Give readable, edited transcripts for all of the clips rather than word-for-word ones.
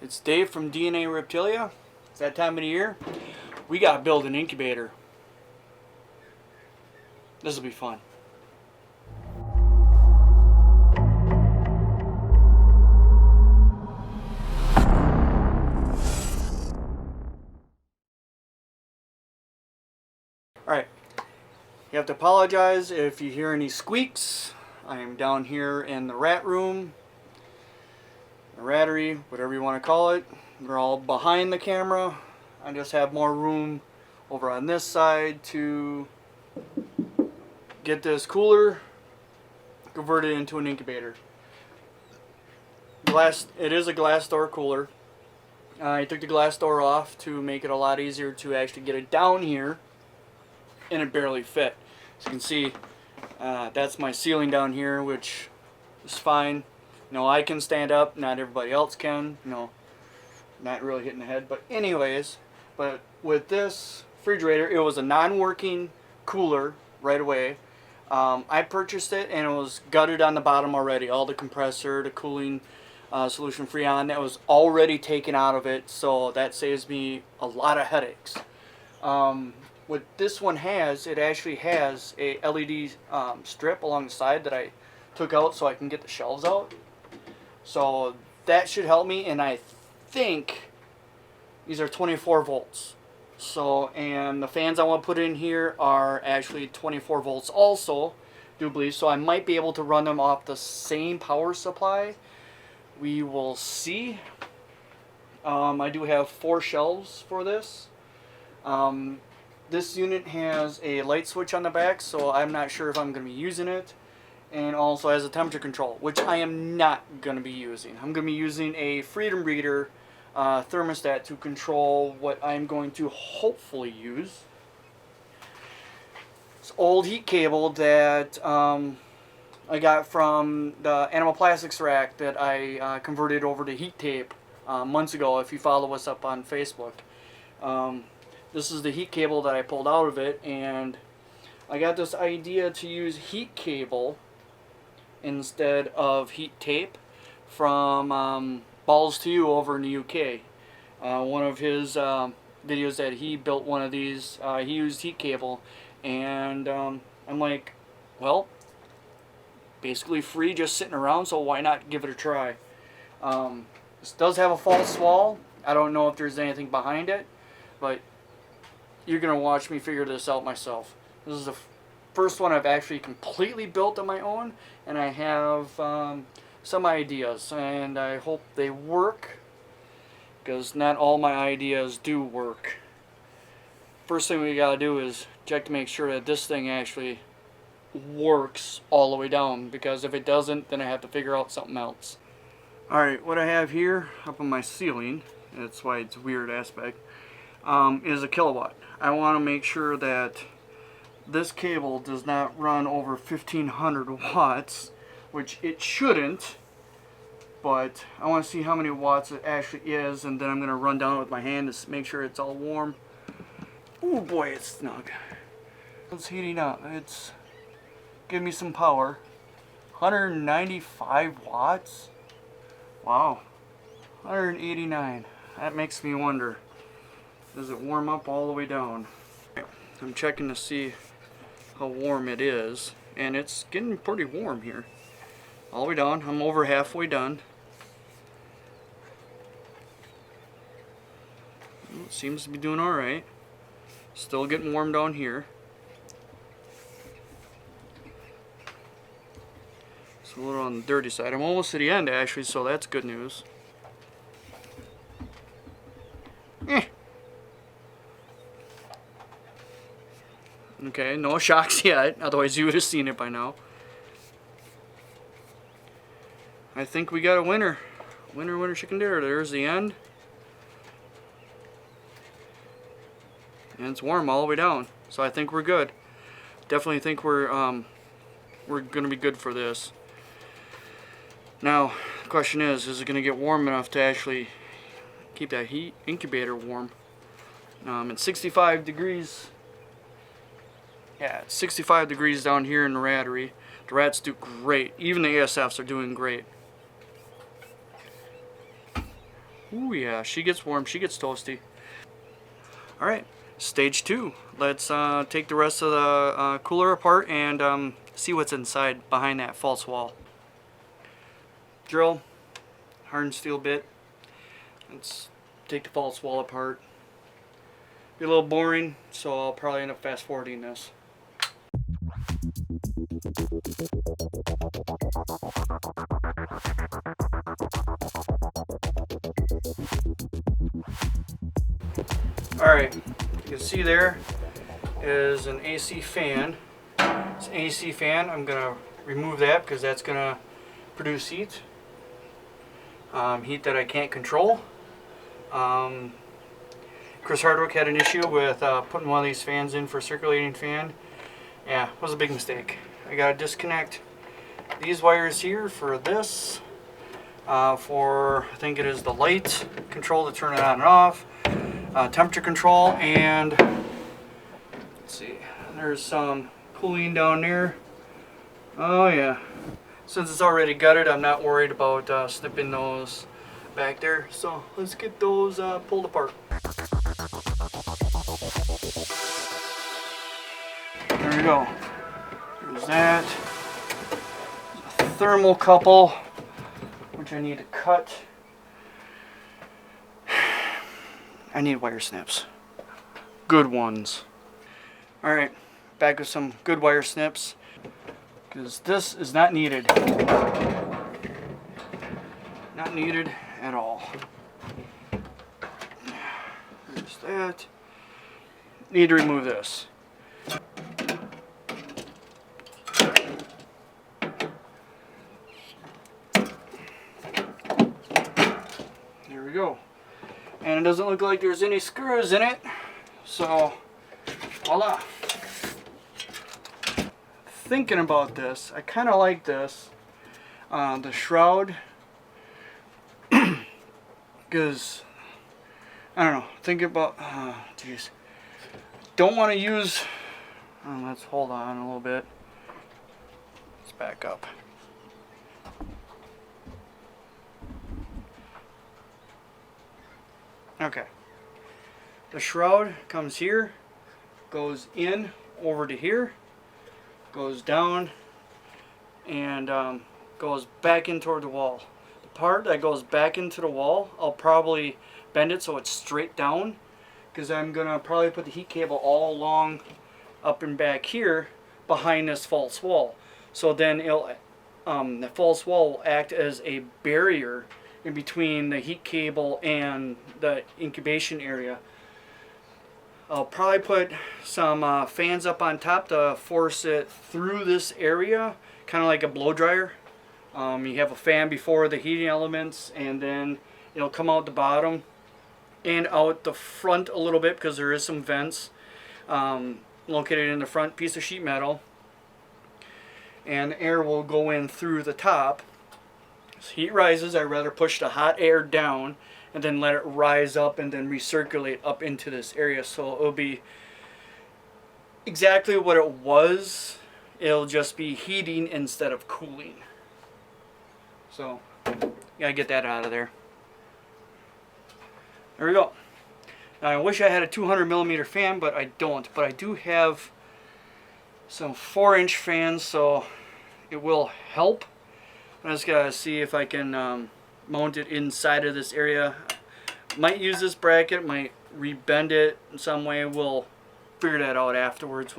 It's Dave from DNA Reptilia. It's that time of the year. We gotta build an incubator. This will be fun. Alright, you have to apologize if you hear any squeaks. I am down here in the rat room, the rattery, whatever you want to call it. We're all behind the camera. I just have more room over on this side to get this cooler converted into an incubator. It is a glass door cooler. I took the glass door off to make it a lot easier to actually get it down here, and it barely fit. As you can see, that's my ceiling down here, which is fine. You know, I can stand up, not everybody else can. You know, not really hitting the head, but anyways. But with this refrigerator, it was a non-working cooler right away. I purchased it and it was gutted on the bottom already. All the compressor, the cooling solution Freon, that was already taken out of it, so that saves me a lot of headaches. What this one has, it actually has a LED strip along the side that I took out so I can get the shelves out. So that should help me, and I think these are 24 volts. So, and the fans I want to put in here are actually 24 volts also, do believe. So I might be able to run them off the same power supply. We will see. I do have 4 shelves for this. This unit has a light switch on the back, so I'm not sure if I'm going to be using it. And also has a temperature control, which I am not going to be using. I'm going to be using a Freedom Reader thermostat to control what I'm going to hopefully use. It's old heat cable that I got from the Animal Plastics rack that I converted over to heat tape months ago, if you follow us up on Facebook. This is the heat cable that I pulled out of it, and I got this idea to use heat cable instead of heat tape from Balls to You over in the UK. One of his videos that he built one of these, he used heat cable, and I'm like, well, basically free just sitting around, so why not give it a try. This does have a false wall. I don't know if there's anything behind it, but you're gonna watch me figure this out myself. This is the first one I've actually completely built on my own, and I have some ideas, and I hope they work, because not all my ideas do work. First thing we gotta do is check to make sure that this thing actually works all the way down, because if it doesn't, then I have to figure out something else. Alright, what I have here up on my ceiling, that's why it's a weird aspect, is a kilowatt. I want to make sure that this cable does not run over 1500 watts, which it shouldn't, but I want to see how many watts it actually is, and then I'm going to run down with my hand to make sure it's all warm. Oh boy, it's snug. It's heating up. It's giving me some power. 195 watts? Wow. 189. That makes me wonder, does it warm up all the way down? I'm checking to see how warm it is, and it's getting pretty warm here. All the way down. I'm over halfway done. It seems to be doing alright. Still getting warm down here. It's a little on the dirty side. I'm almost to the end actually, so that's good news. Okay, no shocks yet, otherwise you would have seen it by now. I think we got a winner. Winner, chicken dinner. There's the end. And it's warm all the way down, so I think we're good. Definitely think we're gonna be good for this. Now, the question is it gonna get warm enough to actually keep that heat incubator warm? It's 65 degrees. Yeah, it's 65 degrees down here in the rattery. The rats do great. Even the ASFs are doing great. Ooh yeah, she gets warm, she gets toasty. Alright, stage 2. Let's take the rest of the cooler apart and see what's inside behind that false wall. Drill, hardened steel bit. Let's take the false wall apart. Be a little boring, so I'll probably end up fast forwarding this. Alright, you can see there is an AC fan. It's an AC fan. I'm going to remove that because that's going to produce heat. Heat that I can't control. Chris Hardwick had an issue with putting one of these fans in for a circulating fan. Yeah, it was a big mistake. I got to disconnect these wires here for this. For, I think it is the light control to turn it on and off. Temperature control, and let's see, there's some cooling down there. Oh yeah, since it's already gutted, I'm not worried about snipping those back there. So let's get those pulled apart. There we go. There's that. There's a thermocouple, which I need to cut. I need wire snips. Good ones. Alright, back with some good wire snips. Because this is not needed. Not needed at all. There's that. Need to remove this. There we go. And it doesn't look like there's any screws in it, so voila. Thinking about this, I kind of like this, the shroud, because I don't know. Think about, geez, don't want to use. Let's hold on a little bit. Let's back up. Okay, the shroud comes here, goes in over to here, goes down, and goes back in toward the wall. The part that goes back into the wall, I'll probably bend it so it's straight down, because I'm going to probably put the heat cable all along up and back here behind this false wall. So then it'll, the false wall will act as a barrier in between the heat cable and the incubation area. I'll probably put some fans up on top to force it through this area, kind of like a blow dryer. You have a fan before the heating elements, and then it'll come out the bottom and out the front a little bit, because there is some vents located in the front piece of sheet metal, and air will go in through the top. As heat rises, I'd rather push the hot air down and then let it rise up and then recirculate up into this area, so it'll be exactly what it was. It'll just be heating instead of cooling. So gotta get that out of there. There we go. Now I wish I had a 200mm fan, but I don't. But I do have some 4-inch fans, so it will help. I just gotta see if I can mount it inside of this area. Might use this bracket, might rebend it in some way. We'll figure that out afterwards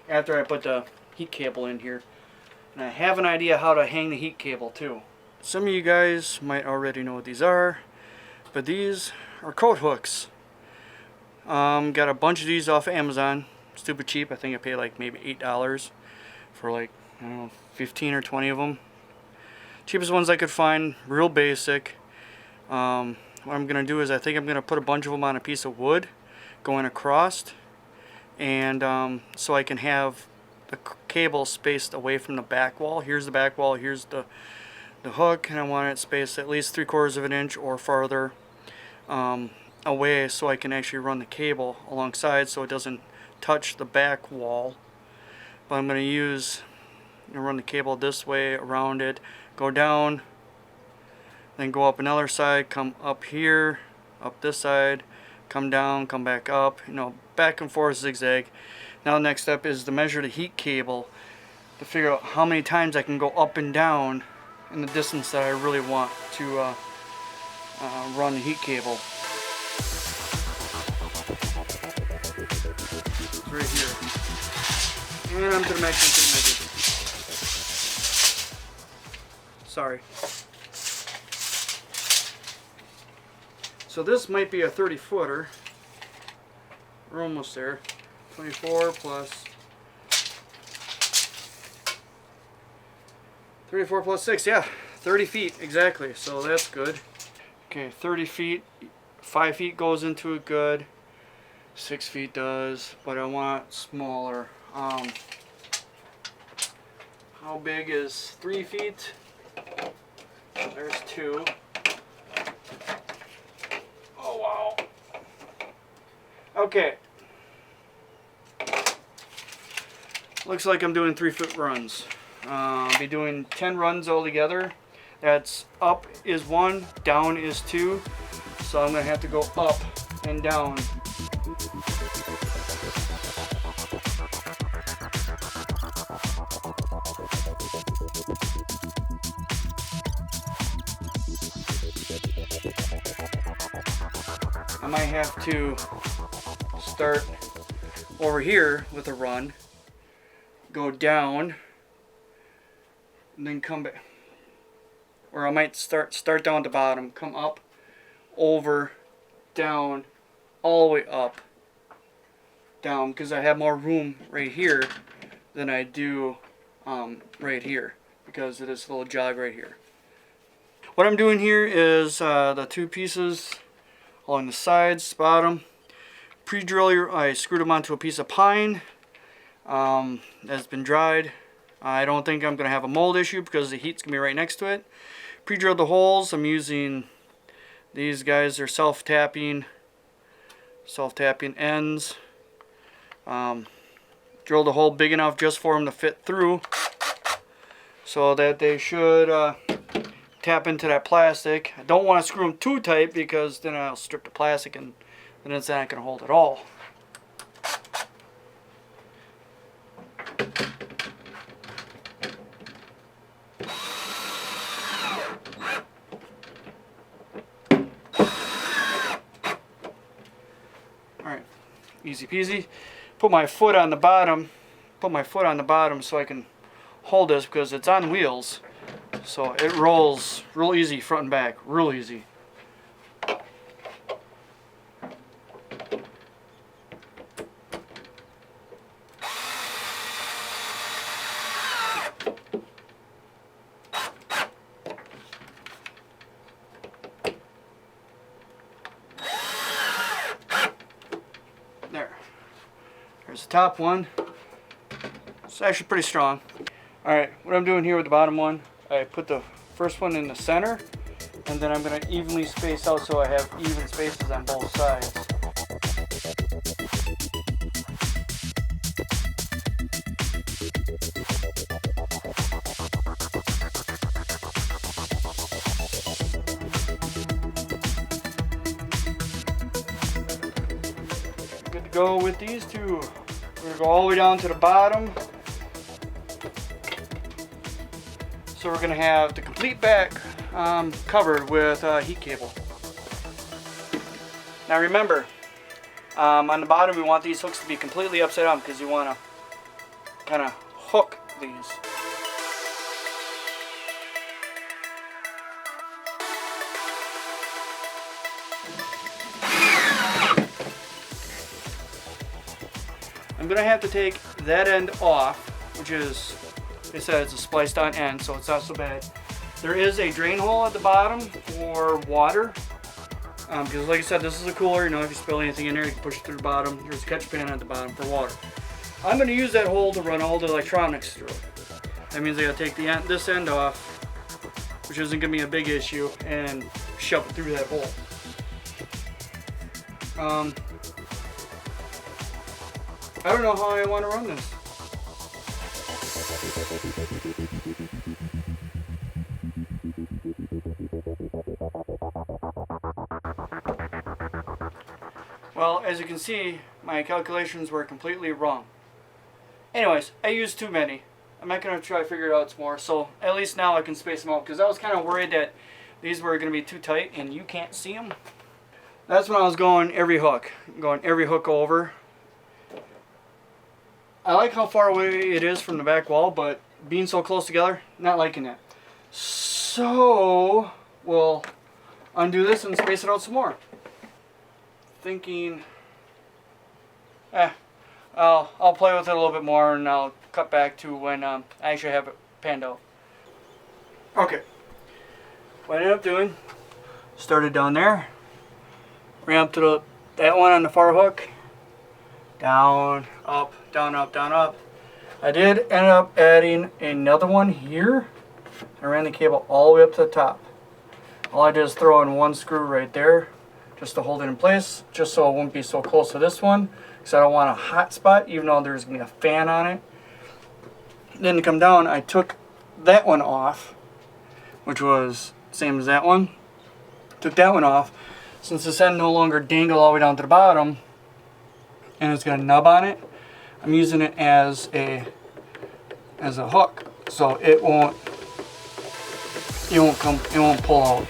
after I put the heat cable in here. And I have an idea how to hang the heat cable too. Some of you guys might already know what these are, but these are coat hooks. Got a bunch of these off of Amazon. Stupid cheap. I think I paid like maybe $8 for like, I don't know, 15 or 20 of them. Cheapest ones I could find, real basic. What I'm going to do is I think I'm going to put a bunch of them on a piece of wood going across, and so I can have the cable spaced away from the back wall. Here's the back wall, here's the hook, and I want it spaced at least 3/4 of an inch or farther away, so I can actually run the cable alongside so it doesn't touch the back wall. But I'm going to run the cable this way around it, go down, then go up another side, come up here, up this side, come down, come back up, you know, back and forth zigzag. Now the next step is to measure the heat cable to figure out how many times I can go up and down in the distance that I really want to run the heat cable. It's right here. And I'm to the maximum tape measure. Sorry. So this might be a 30-footer. We're almost there. 24 plus 34 plus 6, yeah, 30 feet exactly. So that's good. Okay, 30 feet, 5 feet goes into it good. 6 feet does, but I want smaller. How big is 3 feet? There's 2. Oh wow. Okay. Looks like I'm doing 3-foot runs. I'll be doing 10 runs altogether. That's up is 1, down is 2. So I'm going to have to go up and down. I might have to start over here with a run, go down, and then come back. Or I might start down at the bottom, come up, over, down, all the way up, down, because I have more room right here than I do right here, because of this little jog right here. What I'm doing here is the 2 pieces along the sides, bottom. Pre-drill, I screwed them onto a piece of pine that's been dried. I don't think I'm going to have a mold issue because the heat's going to be right next to it. Pre-drilled the holes. I'm using these guys. They're self-tapping ends. Drilled a hole big enough just for them to fit through, so that they should tap into that plastic. I don't want to screw them too tight because then I'll strip the plastic and then it's not going to hold at all. Alright, easy peasy. Put my foot on the bottom. So I can hold this because it's on wheels. So it rolls real easy front and back, real easy. There's the top one. It's actually pretty strong. Alright, what I'm doing here with the bottom one, I put the first one in the center, and then I'm going to evenly space out so I have even spaces on both sides. Good to go with these two. We're going to go all the way down to the bottom. So we're going to have the complete back covered with heat cable. Now remember, on the bottom we want these hooks to be completely upside down because you want to kind of hook these. I'm going to have to take that end off, which is, like I said, it's a spliced on end, so it's not so bad. There is a drain hole at the bottom for water, because like I said, this is a cooler. You know, if you spill anything in there, you can push it through the bottom. There's a catch pan at the bottom for water. I'm going to use that hole to run all the electronics through. That means I got to take this end off, which isn't going to be a big issue, and shove it through that hole. I don't know how I want to run this. Well, as you can see, my calculations were completely wrong. Anyways, I used too many. I'm not going to try to figure it out some more, so at least now I can space them out, because I was kind of worried that these were going to be too tight and you can't see them. That's when I was going every hook over. I like how far away it is from the back wall, but being so close together, not liking it. So, we'll undo this and space it out some more. Thinking, I'll play with it a little bit more and I'll cut back to when I actually have it panned out. Okay, what I ended up doing, started down there, ran up to that one on the far hook, down, up, down, up, down, up. I did end up adding another one here. I ran the cable all the way up to the top. All I did is throw in one screw right there just to hold it in place, just so it wouldn't be so close to this one, because I don't want a hot spot even though there's going to be a fan on it. Then to come down, I took that one off, which was same as that one. Took that one off. Since this end no longer dangle all the way down to the bottom and it's got a nub on it, I'm using it as a hook, so it won't pull out.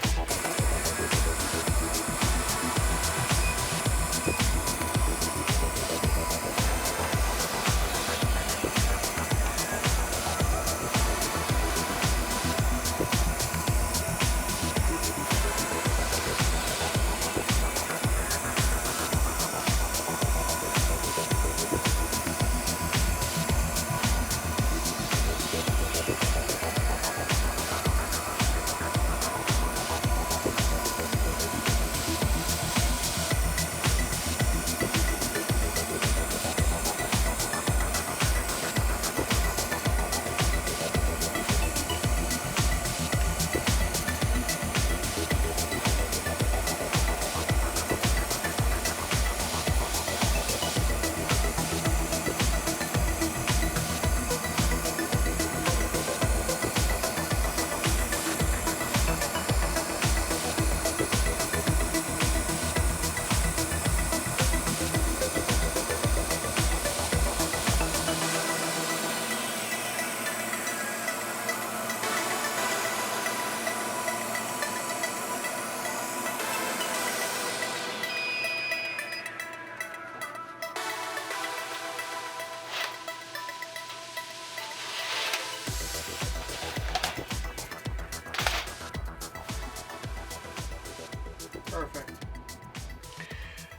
Perfect.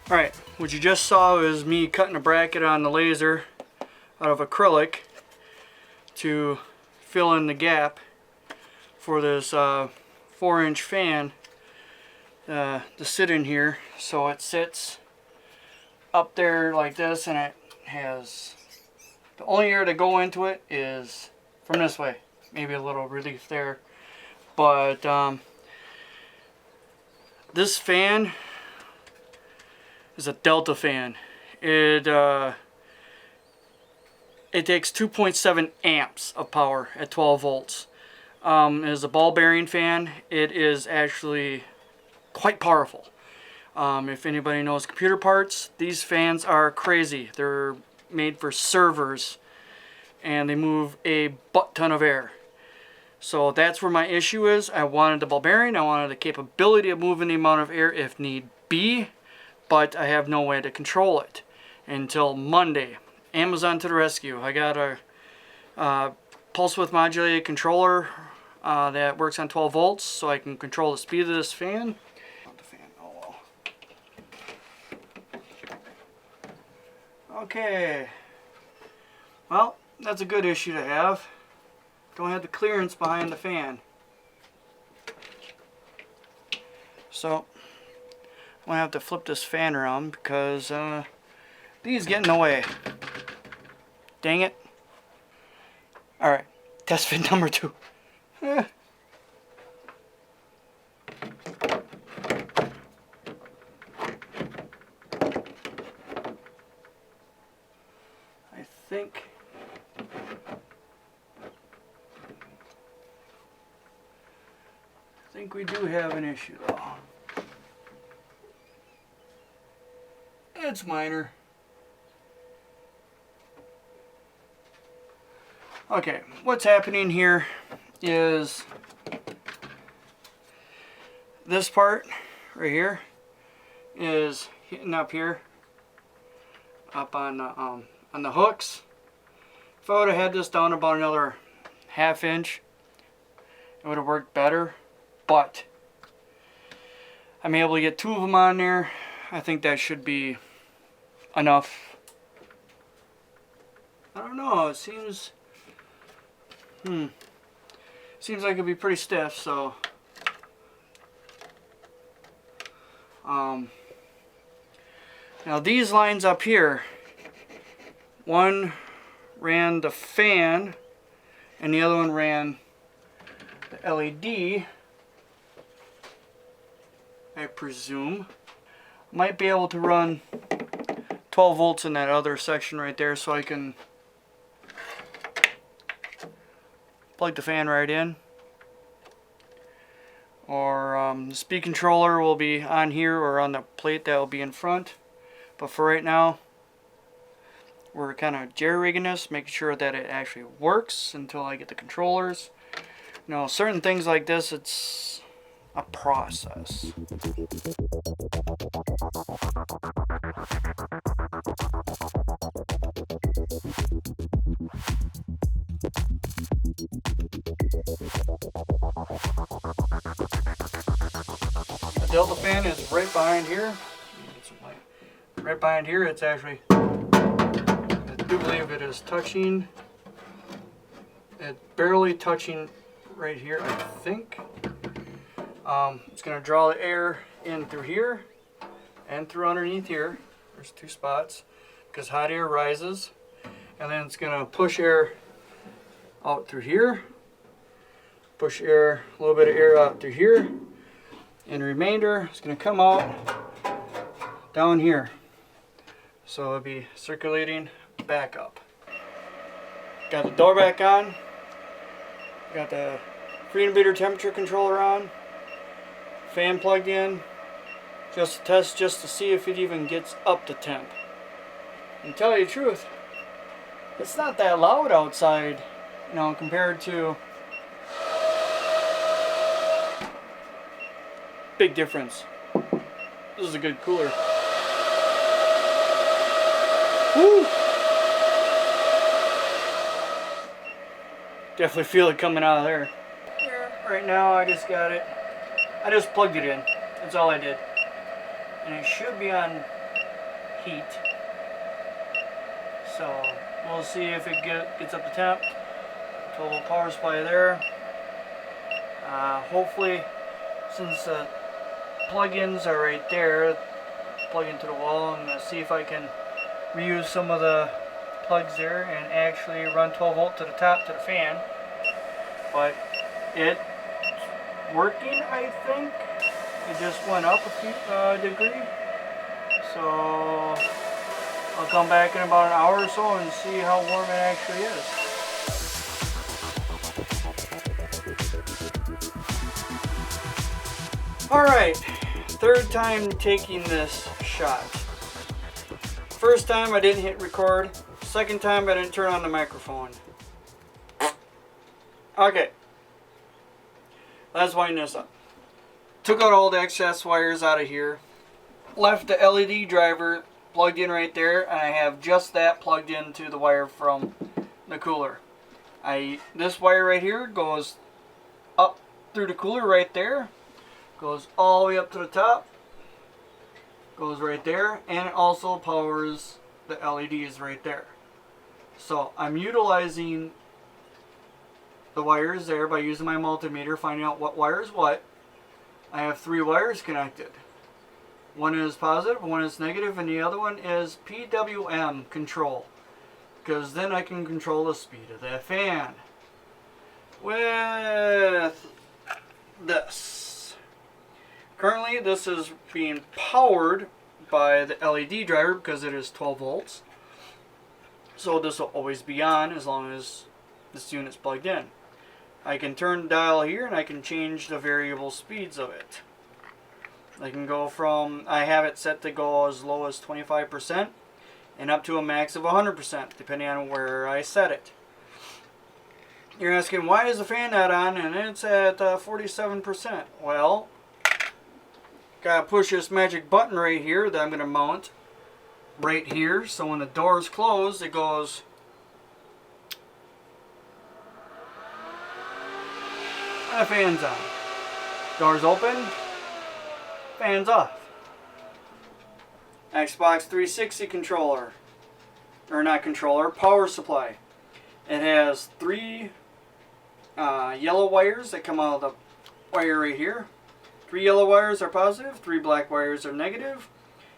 Alright, what you just saw is me cutting a bracket on the laser out of acrylic to fill in the gap for this 4-inch fan to sit in here. So it sits up there like this, and it has the only air to go into it is from this way. Maybe a little relief there, but this fan is a Delta fan. It takes 2.7 amps of power at 12 volts. It is a ball bearing fan. It is actually quite powerful. If anybody knows computer parts, these fans are crazy. They're made for servers and they move a butt ton of air. So that's where my issue is. I wanted the ball bearing. I wanted the capability of moving the amount of air if need be, but I have no way to control it until Monday. Amazon to the rescue. I got a pulse width modulated controller that works on 12 volts, so I can control the speed of this fan. Oh well. Okay. Well, that's a good issue to have. Don't have the clearance behind the fan. So I'm gonna have to flip this fan around because these get in the way. Dang it. Alright, test fit number 2. I think think we do have an issue though. It's minor. Okay, what's happening here is this part right here is hitting up here, up on the hooks. If I would have had this down about another ½ inch, it would have worked better, but I'm able to get 2 of them on there. I think that should be enough. I don't know, it seems seems like it'd be pretty stiff, so now these lines up here, one ran the fan and the other one ran the LED. I presume might be able to run 12 volts in that other section right there, so I can plug the fan right in. Or the speed controller will be on here or on the plate that will be in front. But for right now, we're kind of jerry-rigging this, making sure that it actually works until I get the controllers. You know, certain things like this, it's a process. The Delta fan is right behind here. Right behind here, it's actually, I do believe it is touching, it's barely touching right here, I think. It's going to draw the air in through here and through underneath here. There's 2 spots because hot air rises, and then it's going to push air out through here, push air, a little bit of air out through here, and the remainder is going to come out down here. So it'll be circulating back up. Got the door back on. Got the freedom meter temperature controller on. Fan plugged in. Just to test, just to see if it even gets up to temp. And to tell you the truth, it's not that loud outside, you know, compared to. Big difference. This is a good cooler. Woo! Definitely feel it coming out of there. Here, right now I just got it. I just plugged it in. That's all I did. And it should be on heat. So we'll see if it gets up to temp. 12 volt power supply there. Hopefully, since the plug-ins are right there, plug into the wall, I'm going to see if I can reuse some of the plugs there and actually run 12 volt to the top to the fan. But it's working, I think. It just went up a few degree. So I'll come back in about an hour or so and see how warm it actually is. Alright, 3rd time taking this shot. First time I didn't hit record. 2nd time I didn't turn on the microphone. Okay. Let's wind this up. Took out all the excess wires out of here. Left the LED driver plugged in right there, and I have just that plugged into the wire from the cooler. This wire right here goes up through the cooler right there. Goes all the way up to the top. Goes right there, and it also powers the LEDs right there. So I'm utilizing the wires there by using my multimeter, finding out what wire is what. I have 3 wires connected. One is positive, one is negative, and the other one is PWM control, because then I can control the speed of that fan with this. Currently, this is being powered by the LED driver because it is 12 volts. So this will always be on as long as this unit's plugged in. I can turn the dial here and I can change the variable speeds of it. I can go from, I have it set to go as low as 25% and up to a max of 100%, depending on where I set it. You're asking, why is the fan not on and it's at 47%? Well, gotta push this magic button right here that I'm going to mount right here. So when the door's closed, it goes, and the fan's on. Doors open, fan's off. Xbox 360 controller, or not controller, power supply. It has 3 yellow wires that come out of the wire right here. 3 yellow wires are positive, 3 black wires are negative,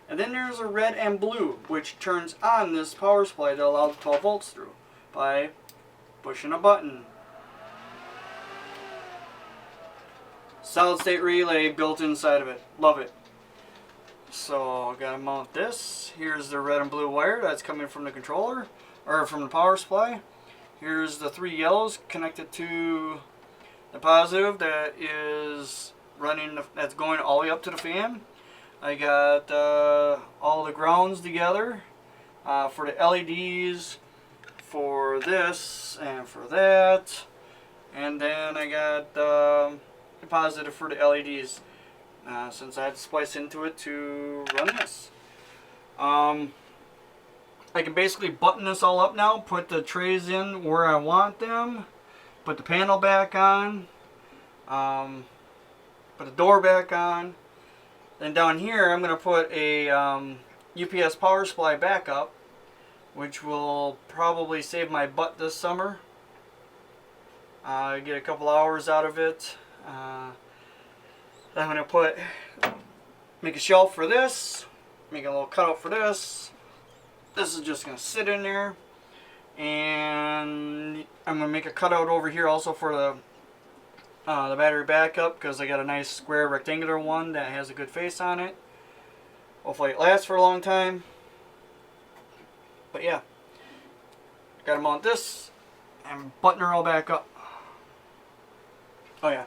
and then there's a red and blue, which turns on this power supply to allow the 12 volts through by pushing a button. Solid state relay built inside of it. Love it. So I gotta mount this. Here's the red and blue wire that's coming from the controller, or from the power supply. Here's the 3 yellows connected to the positive that is running, that's going all the way up to the fan. I got all the grounds together for the LEDs, for this and for that, and then I got the positive for the LEDs. Since I had to splice into it to run this. I can basically button this all up now, put the trays in where I want them, put the panel back on, put the door back on. Then down here I'm going to put a UPS power supply backup, which will probably save my butt this summer. Get a couple hours out of it. I'm going to make a shelf for this, make a little cutout for this. This is just going to sit in there. And I'm going to make a cutout over here also for the battery backup, because I got a nice square rectangular one that has a good face on it. Hopefully it lasts for a long time. But yeah, got to mount this and button her all back up. Oh yeah,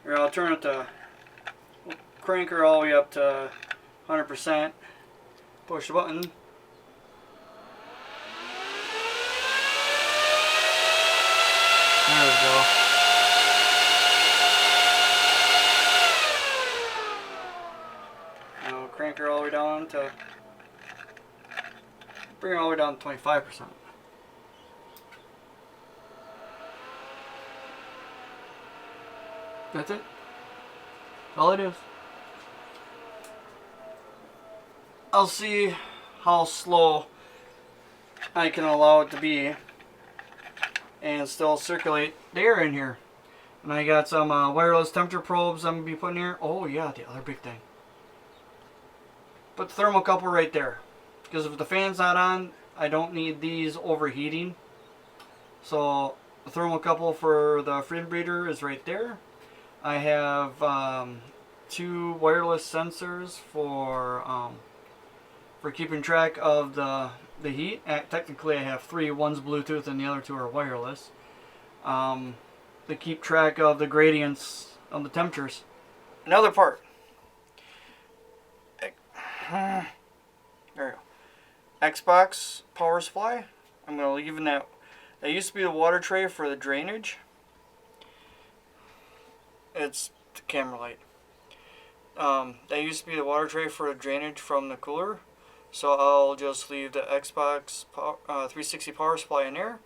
here I'll turn it to, crank her all the way up to 100%. Push the button. There we go. Now crank her all the way down to, bring her all the way down to 25%. That's it. That's all it is. I'll see how slow I can allow it to be and still circulate the air in here. And I got some wireless temperature probes I'm going to be putting here. Oh yeah, the other big thing. Put the thermocouple right there. Because if the fan's not on, I don't need these overheating. So the thermocouple for the free breeder is right there. I have 2 wireless sensors for keeping track of the heat. Technically I have 3. One's Bluetooth and the other 2 are wireless. To keep track of the gradients of the temperatures. Another part. There we go. Xbox power supply. I'm going to leave in that. That used to be the water tray for the drainage. It's the camera light. That used to be the water tray for the drainage from the cooler. So I'll just leave the Xbox 360 power supply in there.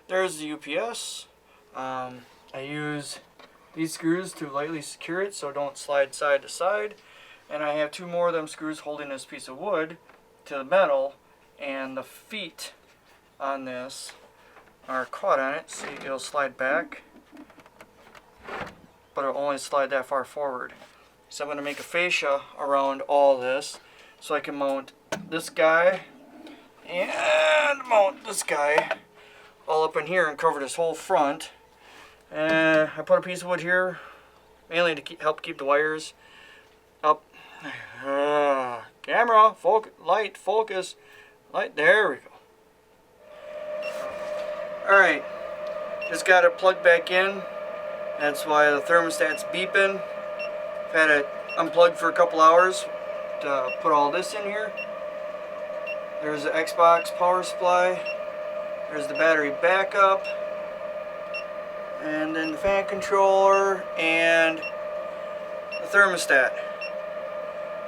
There's the UPS. I use these screws to lightly secure it so don't slide side to side. And I have 2 more of them screws holding this piece of wood to the metal. And the feet on this are caught on it. See, it'll slide back, but it'll only slide that far forward. So I'm going to make a fascia around all this so I can mount this guy and mount this guy all up in here and cover this whole front. And I put a piece of wood here mainly to help keep the wires up. Camera, focus, light, focus, light, there we go. Alright, just got it plugged back in. That's why the thermostat's beeping. I've had it unplugged for a couple hours to put all this in here. There's the Xbox power supply. There's the battery backup. And then the fan controller and the thermostat.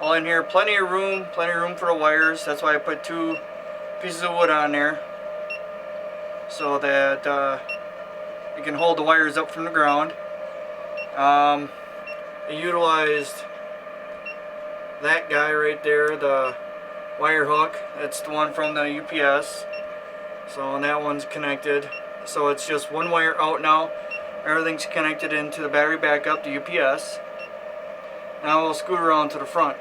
All in here, plenty of room for the wires. That's why I put 2 pieces of wood on there, so that it can hold the wires up from the ground. I utilized that guy right there, the wire hook. That's the one from the UPS. So and that one's connected. So it's just one wire out now. Everything's connected into the battery backup, the UPS. Now we'll scoot around to the front.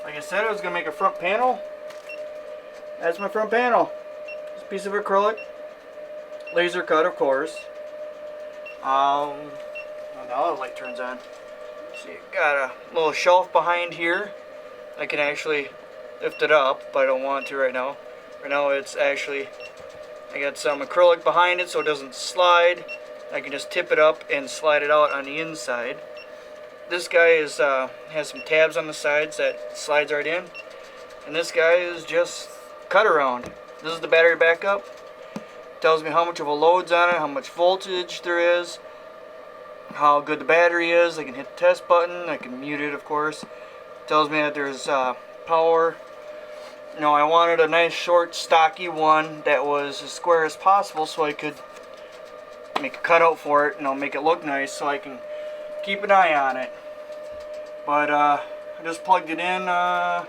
Like I said, I was going to make a front panel. That's my front panel. It's a piece of acrylic. Laser cut, of course. Now the light turns on. So you got a little shelf behind here. I can actually lift it up, but I don't want to right now. Right now it's actually, I got some acrylic behind it so it doesn't slide. I can just tip it up and slide it out on the inside. This guy is has some tabs on the sides that slides right in. And this guy is just cut around. This is the battery backup. Tells me how much of a load's on it, how much voltage there is, how good the battery is. I can hit the test button. I can mute it, of course. Tells me that there's power. You know, I wanted a nice short stocky one that was as square as possible so I could make a cutout for it, you know, make it look nice so I can keep an eye on it. But I just plugged it in a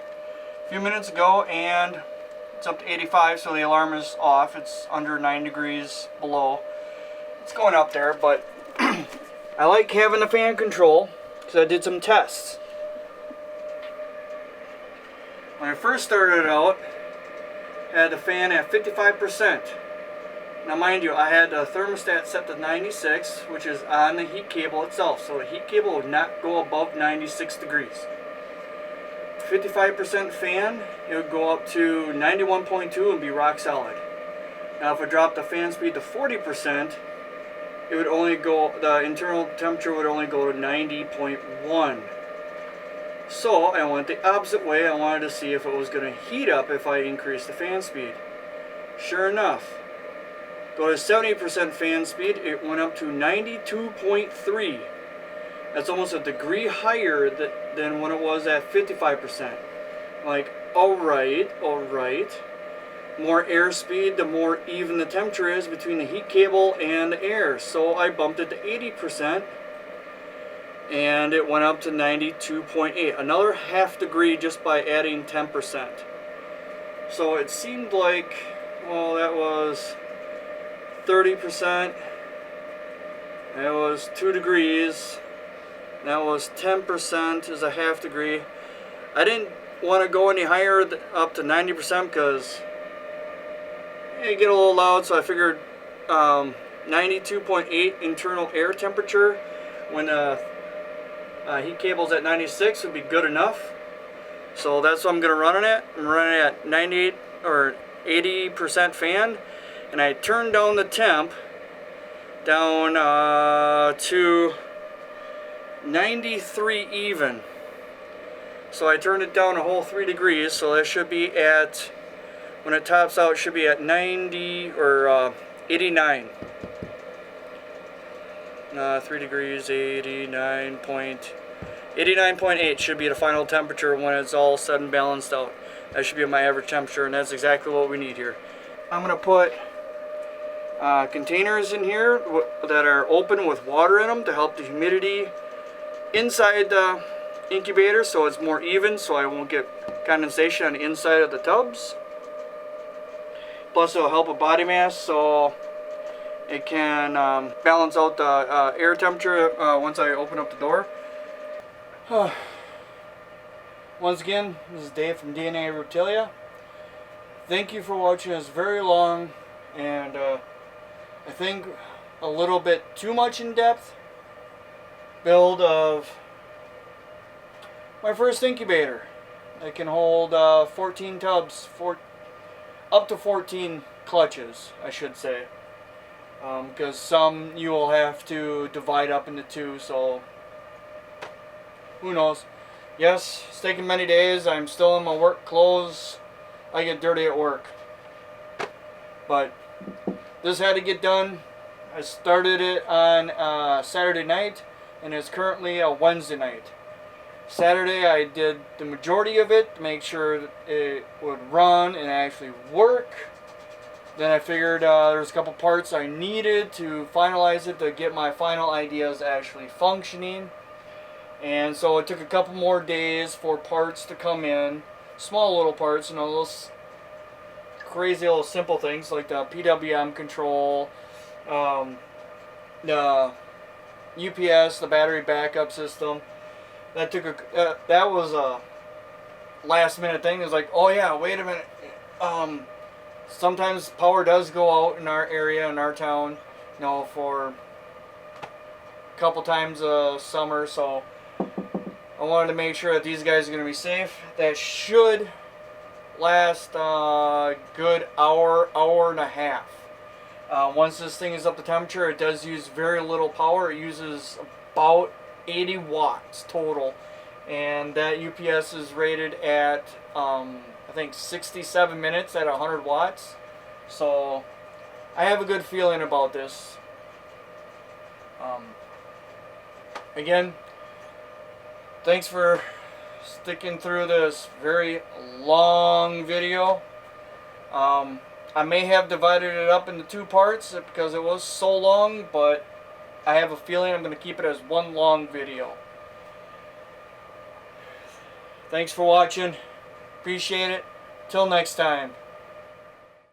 few minutes ago and it's up to 85, so the alarm is off. It's under 9 degrees below. It's going up there, but I like having the fan control because I did some tests. When I first started out, I had the fan at 55%. Now mind you, I had the thermostat set to 96, which is on the heat cable itself, so the heat cable would not go above 96 degrees. 55% fan, it would go up to 91.2 and be rock solid. Now if I dropped the fan speed to 40%, it would only go, the internal temperature would only go to 90.1. So I went the opposite way. I wanted to see if it was going to heat up if I increased the fan speed. Sure enough, go to 70% fan speed, it went up to 92.3. That's almost a degree higher than when it was at 55%. Like, alright. More airspeed, the more even the temperature is between the heat cable and the air. So I bumped it to 80%. And it went up to 92.8. Another half degree just by adding 10%. So it seemed like, well, that was 30%. That was 2 degrees. That was 10% is a half degree. I didn't want to go any higher up to 90% because it get a little loud, so I figured 92.8 internal air temperature when heat cable's at 96 would be good enough. So that's what I'm going to run it at. I'm running it at 98 or 80% fan, and I turned down the temp down to 93 even. So I turned it down a whole 3 degrees, so that should be at, when it tops out, it should be at 90 or 89. 3 degrees, 89.8 should be the final temperature when it's all said and balanced out. That should be my average temperature, and that's exactly what we need here. I'm going to put containers in here that are open with water in them to help the humidity inside the incubator so it's more even, so I won't get condensation on the inside of the tubs. Plus it'll help with body mass, so it can balance out the air temperature once I open up the door. Once again, this is Dave from DNA Reptilia. Thank you for watching this very long and I think a little bit too much in depth build of my first incubator. It can hold 14 tubs, up to 14 clutches, I should say. because some you will have to divide up into two, so who knows. Yes, it's taken many days. I'm still in my work clothes. I get dirty at work, but this had to get done. I started it on Saturday night, and it's currently a Wednesday night. Saturday I did the majority of it to make sure that it would run and actually work. Then I figured there's a couple parts I needed to finalize it to get my final ideas actually functioning. And so it took a couple more days for parts to come in. Small little parts, you know, those crazy little simple things like the PWM control, the UPS, the battery backup system. That took that was a last minute thing. It was like, oh yeah, wait a minute. Sometimes power does go out in our area, in our town, you know, for a couple times a summer. So I wanted to make sure that these guys are going to be safe. That should last a good hour, hour and a half. Once this thing is up to temperature, it does use very little power. It uses about 80 watts total, and that UPS is rated at I think 67 minutes at 100 watts. So I have a good feeling about this. Again, thanks for sticking through this very long video. I may have divided it up into two parts because it was so long, but I have a feeling I'm going to keep it as one long video. Thanks for watching. Appreciate it. Till next time.